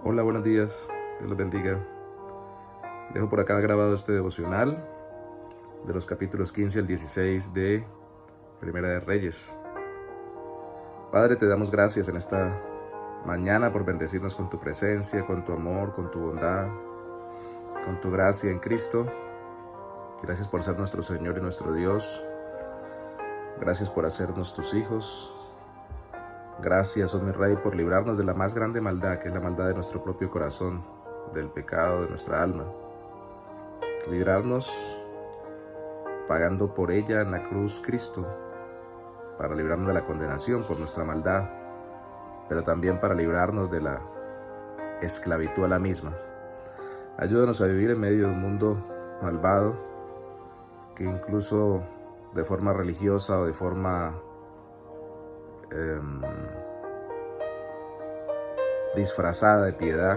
Hola, buenos días. Dios los bendiga. Dejo por acá grabado este devocional de los capítulos 15 al 16 de Primera de Reyes. Padre, te damos gracias en esta mañana por bendecirnos con tu presencia, con tu amor, con tu bondad, con tu gracia en Cristo. Gracias por ser nuestro Señor y nuestro Dios. Gracias por hacernos tus hijos. Gracias, oh mi Rey, por librarnos de la más grande maldad, que es la maldad de nuestro propio corazón, del pecado de nuestra alma. Librarnos pagando por ella en la cruz Cristo, para librarnos de la condenación por nuestra maldad, pero también para librarnos de la esclavitud a la misma. Ayúdanos a vivir en medio de un mundo malvado, que incluso de forma religiosa o de forma disfrazada de piedad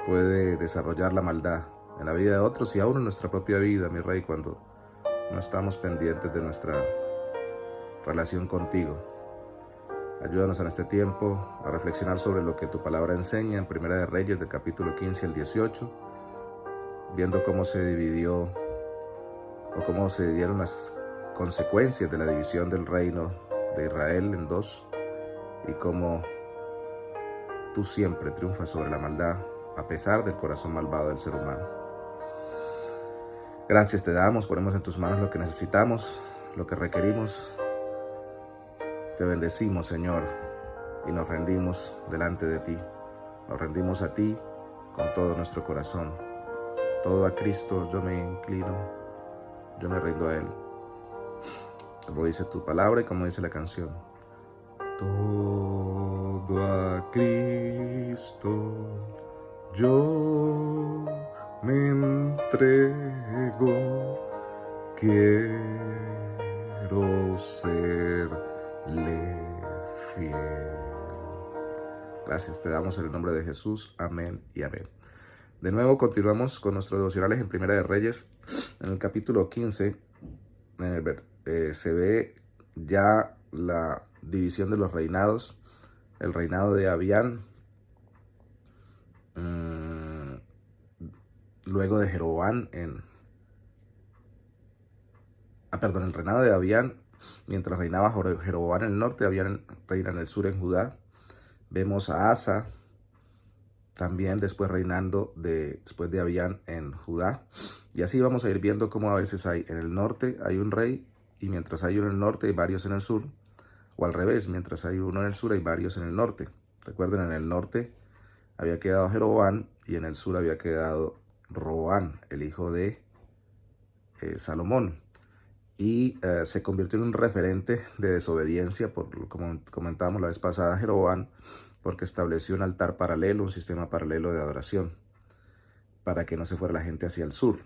puede desarrollar la maldad en la vida de otros y aún en nuestra propia vida, mi Rey, cuando no estamos pendientes de nuestra relación contigo. Ayúdanos en este tiempo a reflexionar sobre lo que tu palabra enseña en Primera de Reyes, del capítulo 15 al 18, viendo cómo se dividió o cómo se dieron las consecuencias de la división del reino de Israel en dos y cómo tú siempre triunfas sobre la maldad a pesar del corazón malvado del ser humano. Gracias te damos, ponemos en tus manos lo que necesitamos, lo que requerimos. Te bendecimos, Señor, y nos rendimos delante de ti. Nos rendimos a ti con todo nuestro corazón. Todo a Cristo yo me inclino, yo me rindo a Él. Como dice tu palabra y como dice la canción. Todo a Cristo yo me entrego, quiero serle fiel. Gracias te damos en el nombre de Jesús. Amén y amén. De nuevo continuamos con nuestros devocionales en Primera de Reyes. En el capítulo 15 se ve ya la división de los reinados. El reinado de Abián, luego de Jeroboam el reinado de Abián, mientras reinaba Jeroboam en el norte, Abián reina en el sur en Judá. Vemos a Asa también después reinando después de Abián en Judá. Y así vamos a ir viendo cómo a veces hay en el norte hay un rey, y mientras hay uno en el norte hay varios en el sur, o al revés, mientras hay uno en el sur hay varios en el norte. Recuerden, en el norte había quedado Jeroboam y en el sur había quedado Roboam, el hijo de Salomón. Y se convirtió en un referente de desobediencia, como comentábamos la vez pasada, Jeroboam, porque estableció un altar paralelo, un sistema paralelo de adoración, para que no se fuera la gente hacia el sur.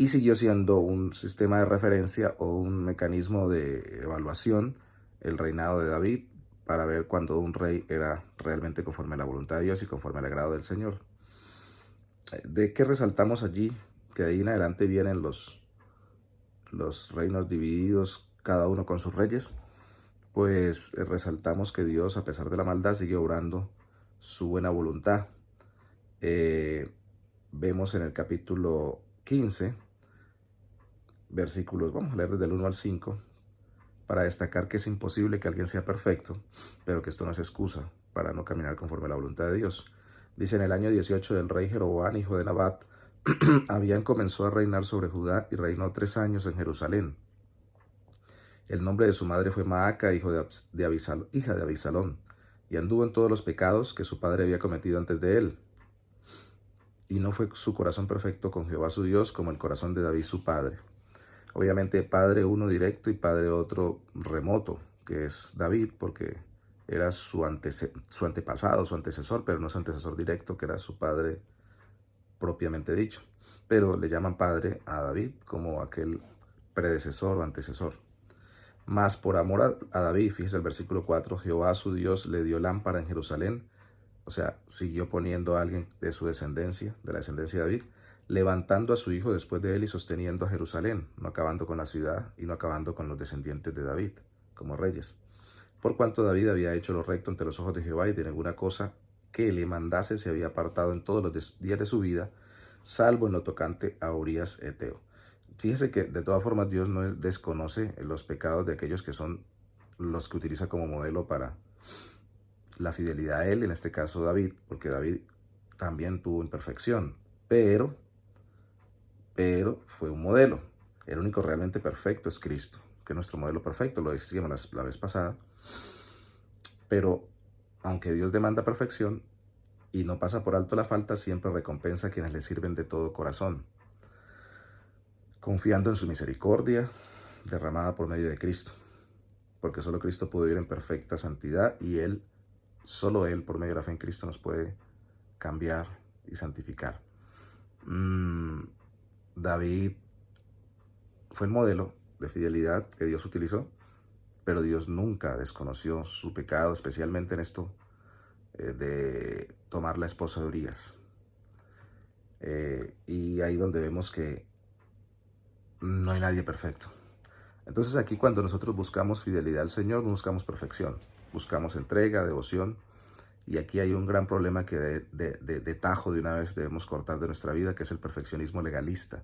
Y siguió siendo un sistema de referencia o un mecanismo de evaluación el reinado de David, para ver cuando un rey era realmente conforme a la voluntad de Dios y conforme al agrado del Señor. ¿De qué resaltamos allí? Que de ahí en adelante vienen los reinos divididos, cada uno con sus reyes. Pues resaltamos que Dios, a pesar de la maldad, sigue obrando su buena voluntad. Vemos en el capítulo 15, versículos, vamos a leer desde el 1 al 5, para destacar que es imposible que alguien sea perfecto, pero que esto no es excusa para no caminar conforme a la voluntad de Dios. Dice: en el año 18 del rey Jeroboam, hijo de Nabat, Abián comenzó a reinar sobre Judá y reinó 3 años en Jerusalén. El nombre de su madre fue Maaca, hija de Abisalón, y anduvo en todos los pecados que su padre había cometido antes de él. Y no fue su corazón perfecto con Jehová su Dios como el corazón de David su padre. Obviamente padre uno directo y padre otro remoto, que es David, porque era su antepasado, su antecesor, pero no su antecesor directo, que era su padre propiamente dicho. Pero le llaman padre a David como aquel predecesor o antecesor. Mas por amor a David, fíjese el versículo 4, Jehová su Dios le dio lámpara en Jerusalén. O sea, siguió poniendo a alguien de su descendencia, de la descendencia de David, levantando a su hijo después de él y sosteniendo a Jerusalén, no acabando con la ciudad y no acabando con los descendientes de David como reyes. Por cuanto David había hecho lo recto ante los ojos de Jehová, y de ninguna cosa que le mandase se había apartado en todos los días de su vida, salvo en lo tocante a Urías Eteo. Fíjese que de todas formas Dios no desconoce los pecados de aquellos que son los que utiliza como modelo para la fidelidad a él, en este caso David, porque David también tuvo imperfección, pero fue un modelo. El único realmente perfecto es Cristo, que es nuestro modelo perfecto, lo decíamos la vez pasada. Pero aunque Dios demanda perfección y no pasa por alto la falta, siempre recompensa a quienes le sirven de todo corazón, confiando en su misericordia derramada por medio de Cristo, porque solo Cristo pudo vivir en perfecta santidad y solo Él, por medio de la fe en Cristo, nos puede cambiar y santificar. David fue el modelo de fidelidad que Dios utilizó, pero Dios nunca desconoció su pecado, especialmente en esto de tomar la esposa de Urías. Y ahí donde vemos que no hay nadie perfecto. Entonces aquí cuando nosotros buscamos fidelidad al Señor, no buscamos perfección, buscamos entrega, devoción. Y aquí hay un gran problema que de tajo de una vez debemos cortar de nuestra vida, que es el perfeccionismo legalista.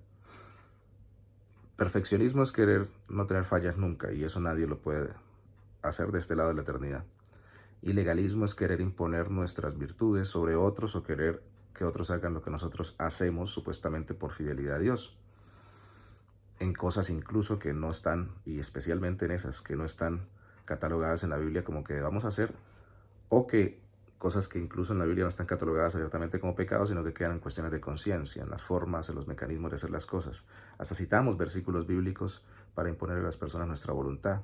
Perfeccionismo es querer no tener fallas nunca, y eso nadie lo puede hacer de este lado de la eternidad. Y legalismo es querer imponer nuestras virtudes sobre otros o querer que otros hagan lo que nosotros hacemos supuestamente por fidelidad a Dios. En cosas incluso que no están, y especialmente en esas que no están catalogadas en la Biblia como que debamos hacer, o que cosas que incluso en la Biblia no están catalogadas abiertamente como pecados, sino que quedan en cuestiones de conciencia, en las formas, en los mecanismos de hacer las cosas. Hasta citamos versículos bíblicos para imponer a las personas nuestra voluntad.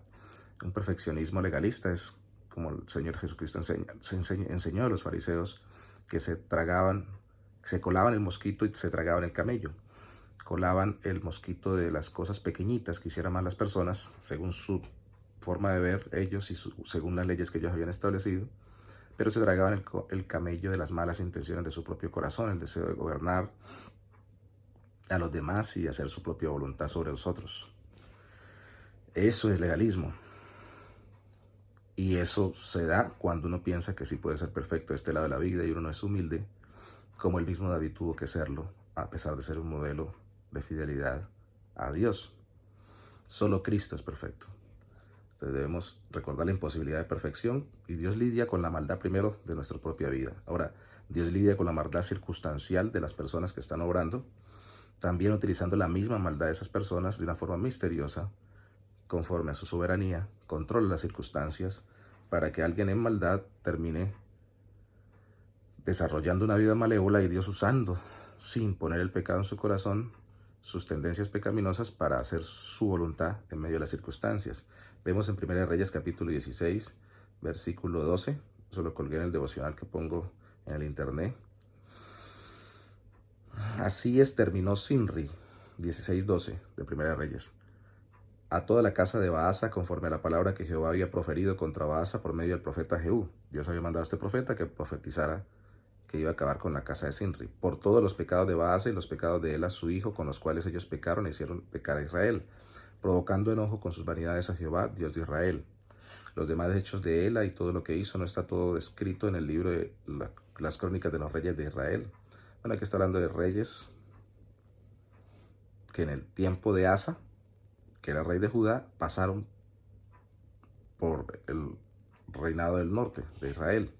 Un perfeccionismo legalista es como el Señor Jesucristo enseñó a los fariseos, que se colaban el mosquito y se tragaban el camello. Colaban el mosquito de las cosas pequeñitas que hicieran mal las personas, según su forma de ver ellos y según las leyes que ellos habían establecido, pero se tragaban el camello de las malas intenciones de su propio corazón, el deseo de gobernar a los demás y hacer su propia voluntad sobre los otros. Eso es legalismo. Y eso se da cuando uno piensa que sí puede ser perfecto de este lado de la vida y uno no es humilde, como el mismo David tuvo que serlo, a pesar de ser un modelo de fidelidad a Dios. Solo Cristo es perfecto. Entonces debemos recordar la imposibilidad de perfección, y Dios lidia con la maldad primero de nuestra propia vida. Ahora, Dios lidia con la maldad circunstancial de las personas que están obrando, también utilizando la misma maldad de esas personas de una forma misteriosa, conforme a su soberanía, controla las circunstancias para que alguien en maldad termine desarrollando una vida malévola y Dios usando, sin poner el pecado en su corazón, sus tendencias pecaminosas para hacer su voluntad en medio de las circunstancias. Vemos en 1 Reyes capítulo 16, versículo 12, eso lo colgué en el devocional que pongo en el internet. Así exterminó Sinri, 16:12 de 1 Reyes, a toda la casa de Baasa, conforme a la palabra que Jehová había proferido contra Baasa por medio del profeta Jehú. Dios había mandado a este profeta que profetizara que iba a acabar con la casa de Sinri, por todos los pecados de Baasa y los pecados de Ela, su hijo, con los cuales ellos pecaron e hicieron pecar a Israel, provocando enojo con sus vanidades a Jehová, Dios de Israel. Los demás hechos de Ela y todo lo que hizo no está todo escrito en el libro de las crónicas de los reyes de Israel. Bueno, aquí está hablando de reyes que en el tiempo de Asa, que era rey de Judá, pasaron por el reinado del norte de Israel.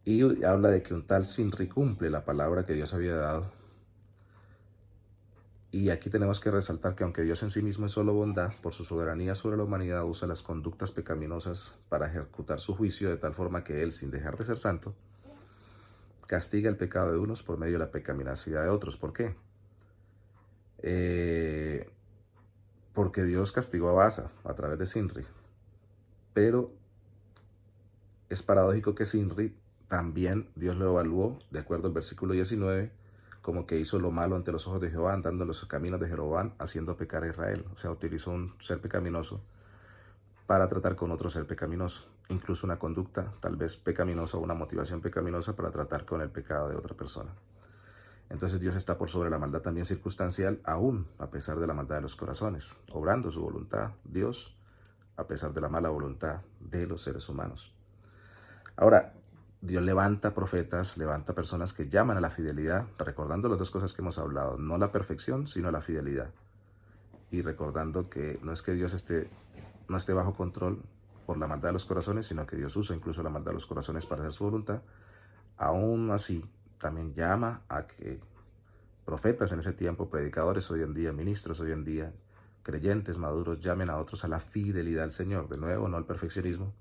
Y habla de que un tal Sinri cumple la palabra que Dios había dado. Y aquí tenemos que resaltar que aunque Dios en sí mismo es solo bondad, por su soberanía sobre la humanidad usa las conductas pecaminosas para ejecutar su juicio, de tal forma que Él, sin dejar de ser santo, castiga el pecado de unos por medio de la pecaminosidad de otros. ¿Por qué? Porque Dios castigó a Baasa a través de Sinri. Pero es paradójico que Sinri también Dios lo evaluó, de acuerdo al versículo 19, como que hizo lo malo ante los ojos de Jehová, andando en los caminos de Jeroboam, haciendo pecar a Israel. O sea, utilizó un ser pecaminoso para tratar con otro ser pecaminoso. Incluso una conducta tal vez pecaminosa o una motivación pecaminosa para tratar con el pecado de otra persona. Entonces Dios está por sobre la maldad también circunstancial, aún a pesar de la maldad de los corazones, obrando su voluntad, Dios, a pesar de la mala voluntad de los seres humanos. Ahora, Dios levanta profetas, levanta personas que llaman a la fidelidad, recordando las dos cosas que hemos hablado, no la perfección, sino la fidelidad. Y recordando que no es que Dios no esté bajo control por la maldad de los corazones, sino que Dios usa incluso la maldad de los corazones para hacer su voluntad. Aún así, también llama a que profetas en ese tiempo, predicadores hoy en día, ministros hoy en día, creyentes maduros, llamen a otros a la fidelidad al Señor. De nuevo, no al perfeccionismo,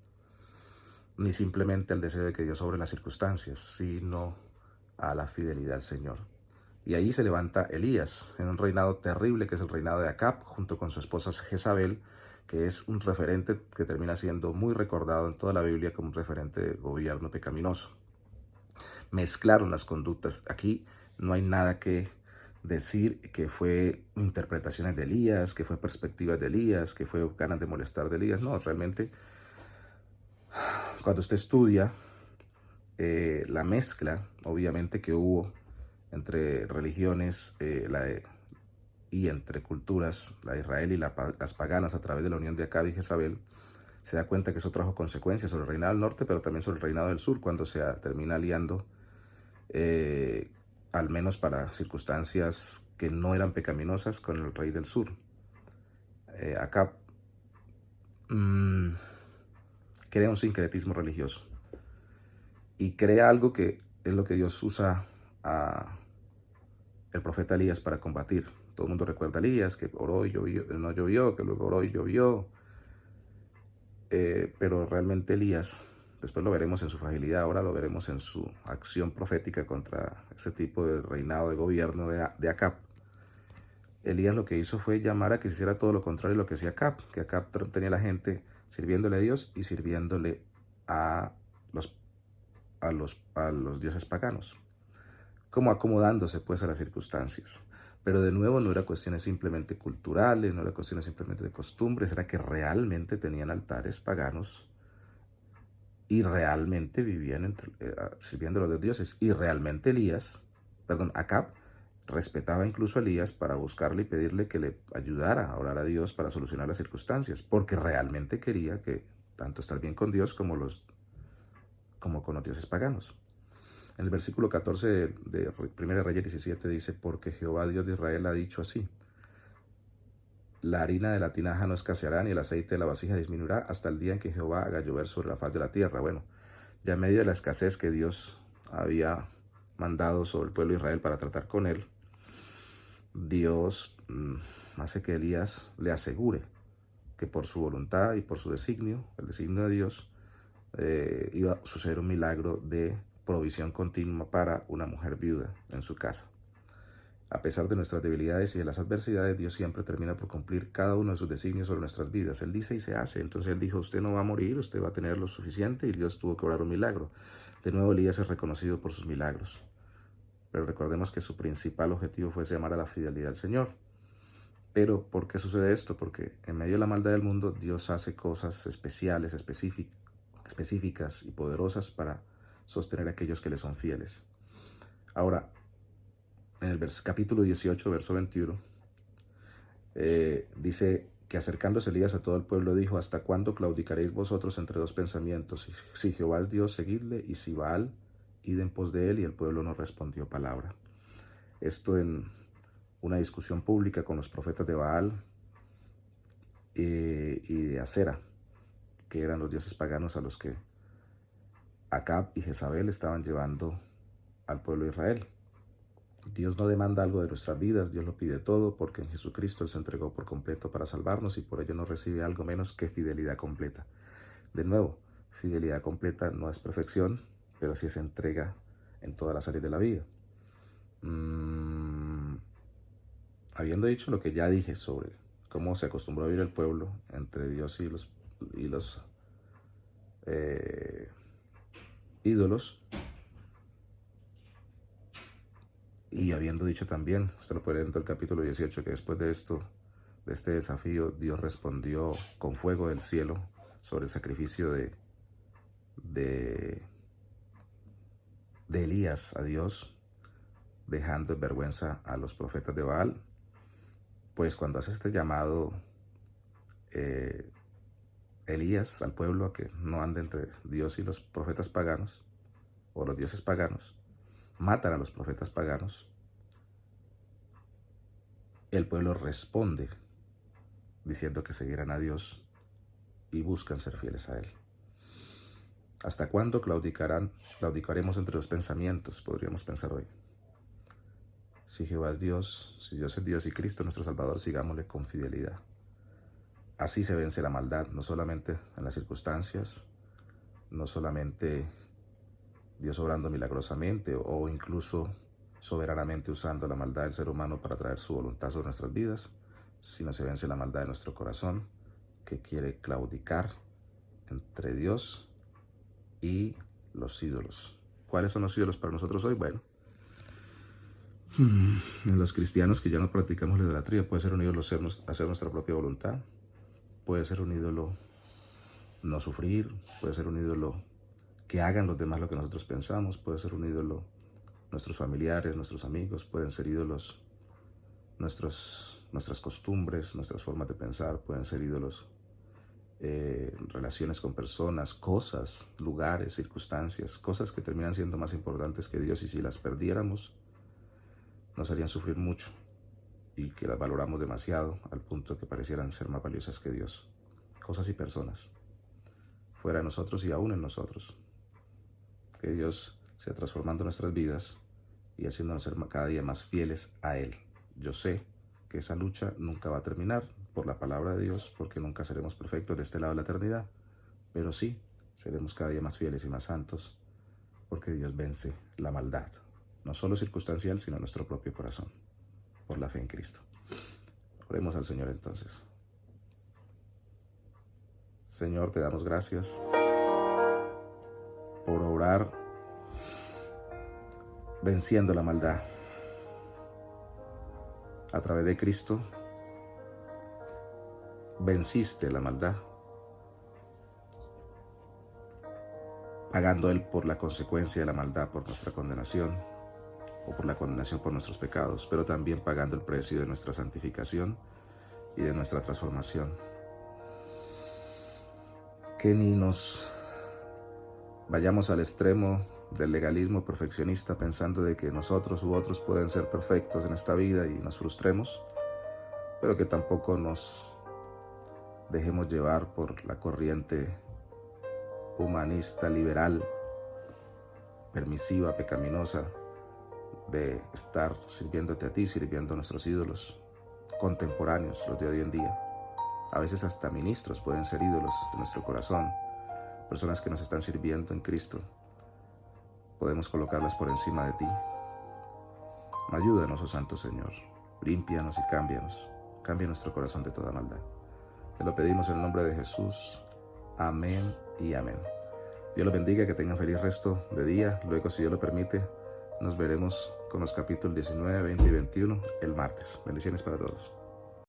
ni simplemente al deseo de que Dios obre en las circunstancias, sino a la fidelidad al Señor. Y ahí se levanta Elías en un reinado terrible que es el reinado de Acab, junto con su esposa Jezabel, que es un referente que termina siendo muy recordado en toda la Biblia como un referente de gobierno pecaminoso. Mezclaron las conductas. Aquí no hay nada que decir que fue interpretaciones de Elías, que fue perspectivas de Elías, que fue ganas de molestar de Elías. No, realmente cuando usted estudia la mezcla, obviamente, que hubo entre religiones y entre culturas, la de Israel y las paganas, a través de la unión de Acab y Jezabel, se da cuenta que eso trajo consecuencias sobre el reinado del norte, pero también sobre el reinado del sur, cuando se termina aliando, al menos para circunstancias que no eran pecaminosas, con el rey del sur. Acab crea un sincretismo religioso y crea algo que es lo que Dios usa a el profeta Elías para combatir. Todo el mundo recuerda a Elías, que oró y llovió, no llovió, que luego oró y llovió. Pero realmente Elías, después lo veremos en su fragilidad, ahora lo veremos en su acción profética contra ese tipo de reinado de gobierno de Acab. Elías lo que hizo fue llamar a que se hiciera todo lo contrario de lo que hacía Acab, que Acab tenía a la gente sirviéndole a Dios y sirviéndole a los dioses paganos, como acomodándose pues a las circunstancias. Pero de nuevo no era cuestiones simplemente culturales, no era cuestiones simplemente de costumbres, era que realmente tenían altares paganos y realmente vivían sirviendo a los dioses. Y realmente Acab, respetaba incluso a Elías para buscarle y pedirle que le ayudara a orar a Dios para solucionar las circunstancias, porque realmente quería que tanto estar bien con Dios como con los dioses paganos. En el versículo 14 de 1 Reyes 17 dice: porque Jehová Dios de Israel ha dicho así: la harina de la tinaja no escaseará, ni el aceite de la vasija disminuirá, hasta el día en que Jehová haga llover sobre la faz de la tierra. Bueno, ya en medio de la escasez que Dios había mandado sobre el pueblo de Israel para tratar con él, Dios hace que Elías le asegure que por su voluntad y por su designio, el designio de Dios, iba a suceder un milagro de provisión continua para una mujer viuda en su casa. A pesar de nuestras debilidades y de las adversidades, Dios siempre termina por cumplir cada uno de sus designios sobre nuestras vidas. Él dice y se hace. Entonces Él dijo: usted no va a morir, usted va a tener lo suficiente, y Dios tuvo que obrar un milagro. De nuevo, Elías es reconocido por sus milagros. Pero recordemos que su principal objetivo fue llamar a la fidelidad al Señor. Pero ¿por qué sucede esto? Porque en medio de la maldad del mundo, Dios hace cosas especiales, específicas y poderosas para sostener a aquellos que le son fieles. Ahora, en el capítulo 18, verso 21, dice que acercándose Elías a todo el pueblo dijo: ¿hasta cuándo claudicaréis vosotros entre dos pensamientos? Si Jehová es Dios, seguidle, y si Baal, id en pos de él. Y el pueblo no respondió palabra. Esto en una discusión pública con los profetas de Baal y de Acera, que eran los dioses paganos a los que Acab y Jezabel estaban llevando al pueblo de Israel. Dios no demanda algo de nuestras vidas, Dios lo pide todo, porque en Jesucristo Él se entregó por completo para salvarnos, y por ello no recibe algo menos que fidelidad completa. De nuevo, fidelidad completa no es perfección, pero sí es entrega en todas las áreas de la vida. Habiendo dicho lo que ya dije sobre cómo se acostumbró a vivir el pueblo entre Dios y los ídolos, y habiendo dicho también, usted lo puede leer en el capítulo 18, que después de este desafío, Dios respondió con fuego del cielo sobre el sacrificio de Elías a Dios, dejando en vergüenza a los profetas de Baal. Pues cuando hace este llamado Elías al pueblo a que no ande entre Dios y los profetas paganos, o los dioses paganos, matan a los profetas paganos, el pueblo responde diciendo que seguirán a Dios y buscan ser fieles a Él. ¿Hasta cuándo claudicaremos entre los pensamientos? Podríamos pensar hoy. Si Jehová es Dios, si Dios es Dios y Cristo nuestro Salvador, sigámosle con fidelidad. Así se vence la maldad, no solamente en las circunstancias, no solamente Dios obrando milagrosamente o incluso soberanamente usando la maldad del ser humano para traer su voluntad sobre nuestras vidas, sino se vence la maldad de nuestro corazón que quiere claudicar entre Dios y los ídolos. ¿Cuáles son los ídolos para nosotros hoy? Bueno, en los cristianos que ya no practicamos la idolatría, puede ser un ídolo hacer nuestra propia voluntad, puede ser un ídolo no sufrir, puede ser un ídolo que hagan los demás lo que nosotros pensamos, puede ser un ídolo nuestros familiares, nuestros amigos, pueden ser ídolos nuestras costumbres, nuestras formas de pensar, pueden ser ídolos relaciones con personas, cosas, lugares, circunstancias, cosas que terminan siendo más importantes que Dios y si las perdiéramos nos harían sufrir mucho y que las valoramos demasiado al punto que parecieran ser más valiosas que Dios. Cosas y personas, fuera de nosotros y aún en nosotros. Que Dios sea transformando nuestras vidas y haciéndonos ser cada día más fieles a Él. Yo sé que esa lucha nunca va a terminar por la palabra de Dios, porque nunca seremos perfectos de este lado de la eternidad, pero sí seremos cada día más fieles y más santos, porque Dios vence la maldad, no solo circunstancial, sino nuestro propio corazón, por la fe en Cristo. Oremos al Señor entonces. Señor, te damos gracias por obrar venciendo la maldad. A través de Cristo venciste la maldad, pagando Él por la consecuencia de la maldad, por nuestra condenación o por la condenación por nuestros pecados, pero también pagando el precio de nuestra santificación y de nuestra transformación. Que ni nos vayamos al extremo del legalismo perfeccionista pensando de que nosotros u otros pueden ser perfectos en esta vida y nos frustremos, pero que tampoco nos dejemos llevar por la corriente humanista, liberal, permisiva, pecaminosa de estar sirviéndote a ti, sirviendo a nuestros ídolos contemporáneos, los de hoy en día. A veces hasta ministros pueden ser ídolos de nuestro corazón, personas que nos están sirviendo en Cristo. Podemos colocarlas por encima de ti. Ayúdanos, oh Santo Señor, límpianos y cámbianos, cambia nuestro corazón de toda maldad. Te lo pedimos en el nombre de Jesús. Amén y amén. Dios los bendiga, que tengan feliz resto de día. Luego, si Dios lo permite, nos veremos con los capítulos 19, 20 y 21 el martes. Bendiciones para todos.